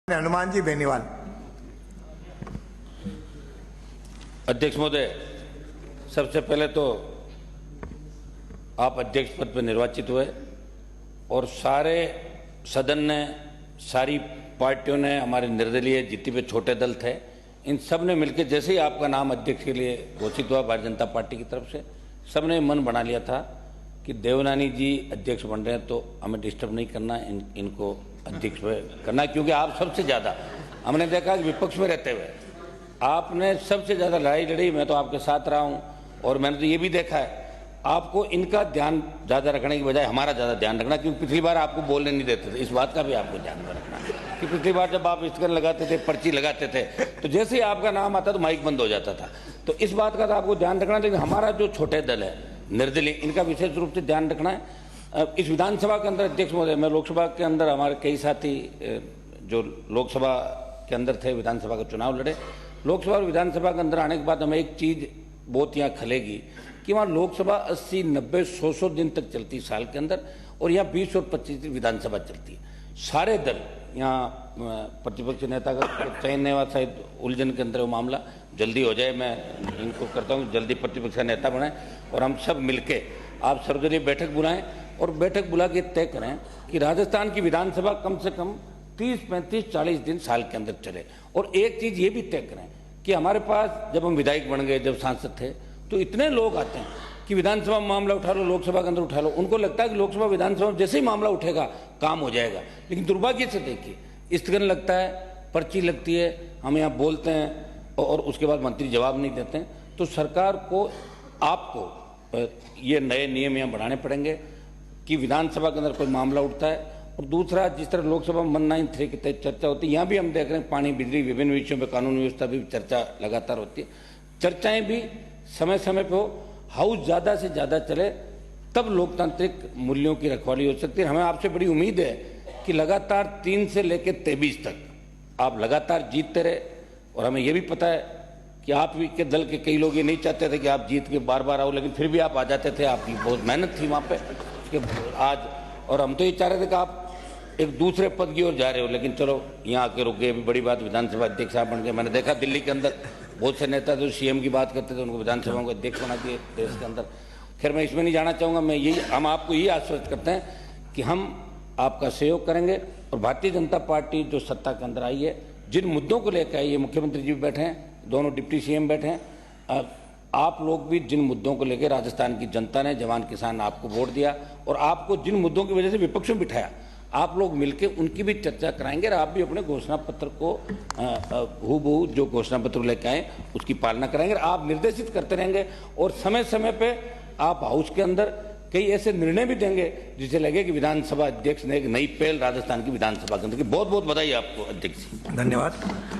हनुमान जी बेनीवाल। अध्यक्ष महोदय, सबसे पहले तो आप अध्यक्ष पद पर निर्वाचित हुए और सारे सदन ने, सारी पार्टियों ने, हमारे निर्दलीय जितने भी छोटे दल थे, इन सब ने मिलकर जैसे ही आपका नाम अध्यक्ष के लिए घोषित हुआ भारतीय जनता पार्टी की तरफ से, सब ने मन बना लिया था कि देवनानी जी अध्यक्ष बन रहे हैं तो हमें डिस्टर्ब नहीं करना, इनको अध्यक्ष करना, क्योंकि आप सबसे ज़्यादा हमने देखा कि विपक्ष में रहते हुए आपने सबसे ज़्यादा लड़ाई लड़ी। मैं तो आपके साथ रहा हूं और मैंने तो ये भी देखा है आपको इनका ध्यान ज़्यादा रखने की बजाय हमारा ज़्यादा ध्यान रखना, क्योंकि पिछली बार आपको बोलने नहीं देते थे। इस बात का भी आपको ध्यान में रखना कि पिछली बार जब आप स्टिकर लगाते थे, पर्ची लगाते थे, तो जैसे ही आपका नाम आता तो माइक बंद हो जाता था। तो इस बात का तो आपको ध्यान रखना, लेकिन हमारा जो छोटे दल है निर्दलीय, इनका विशेष रूप से ध्यान रखना है। इस विधानसभा के अंदर अध्यक्ष महोदय, मैं लोकसभा के अंदर हमारे कई साथी जो लोकसभा के अंदर थे, विधानसभा का चुनाव लड़े, लोकसभा और विधानसभा के अंदर आने के बाद हमें एक चीज़ बहुत यहाँ खलेगी कि वहाँ लोकसभा 80, 90, 100 दिन तक चलती साल के अंदर, और यहाँ 20 और 25 दिन विधानसभा चलती है। सारे दल यहाँ प्रतिपक्ष नेता का चयन नहीं हुआ, शायद उलझन के अंदर वो मामला जल्दी हो जाए। मैं इनको करता हूँ जल्दी प्रतिपक्ष का नेता बनाएं और हम सब मिलके आप सर्वदलीय बैठक बुलाएं और बैठक बुला के तय करें कि राजस्थान की विधानसभा कम से कम 30, 35, 40 दिन साल के अंदर चले। और एक चीज़ ये भी तय करें कि हमारे पास जब हम विधायक बन गए, जब सांसद थे, तो इतने लोग आते हैं कि विधानसभा में मामला उठा लो, लोकसभा के अंदर उठा लो, उनको लगता है कि लोकसभा विधानसभा में जैसे ही मामला उठेगा काम हो जाएगा। लेकिन दुर्भाग्य से देखिए, स्थगन लगता है, पर्ची लगती है, हम यहाँ बोलते हैं और उसके बाद मंत्री जवाब नहीं देते हैं। तो सरकार को, आपको ये नए नियम यहाँ बढ़ाने पड़ेंगे कि विधानसभा के अंदर कोई मामला उठता है, और दूसरा जिस तरह लोकसभा में 193 के तहत चर्चा होती है, यहाँ भी हम देख रहे हैं पानी, बिजली, विभिन्न विषयों पर कानून व्यवस्था भी चर्चा लगातार होती है। चर्चाएं भी समय समय पर हो, हाउस ज़्यादा से ज़्यादा चले, तब लोकतांत्रिक मूल्यों की रखवाली हो सकती है। हमें आपसे बड़ी उम्मीद है कि लगातार 3 से लेकर 23 तक आप लगातार जीतते रहे, और हमें यह भी पता है कि आप के दल के कई लोग ये नहीं चाहते थे कि आप जीत के बार बार आओ, लेकिन फिर भी आप आ जाते थे। आपकी बहुत मेहनत थी वहाँ पे कि आज, और हम तो ये चाह रहे थे कि आप एक दूसरे पद की ओर जा रहे हो, लेकिन चलो यहाँ आके रुक गए। अभी बड़ी बात, विधानसभा अध्यक्ष आप बन गए। मैंने देखा दिल्ली के अंदर बहुत से नेता जो सीएम की बात करते थे, उनको विधानसभा को अध्यक्ष बना दिए देश के अंदर। खैर, मैं इसमें नहीं जाना चाहूँगा। मैं यही, हम आपको यही आश्वस्त करते हैं कि हम आपका सहयोग करेंगे, और भारतीय जनता पार्टी जो सत्ता के अंदर आई है, जिन मुद्दों को लेकर आई है, मुख्यमंत्री जी भी बैठे हैं, दोनों डिप्टी सीएम बैठे हैं, आप लोग भी जिन मुद्दों को लेकर राजस्थान की जनता ने, जवान किसान ने आपको वोट दिया, और आपको जिन मुद्दों की वजह से विपक्ष में बिठाया, आप लोग मिलकर उनकी भी चर्चा कराएंगे, और आप भी अपने घोषणा पत्र को हूबहू जो घोषणा पत्र लेकर आए उसकी पालना कराएंगे। आप निर्देशित करते रहेंगे, और समय समय पे आप हाउस के अंदर कई ऐसे निर्णय भी देंगे जिसे लगे कि विधानसभा अध्यक्ष ने एक नई पहल राजस्थान की विधानसभा के अंदर की। बहुत बहुत बधाई आपको अध्यक्ष। धन्यवाद।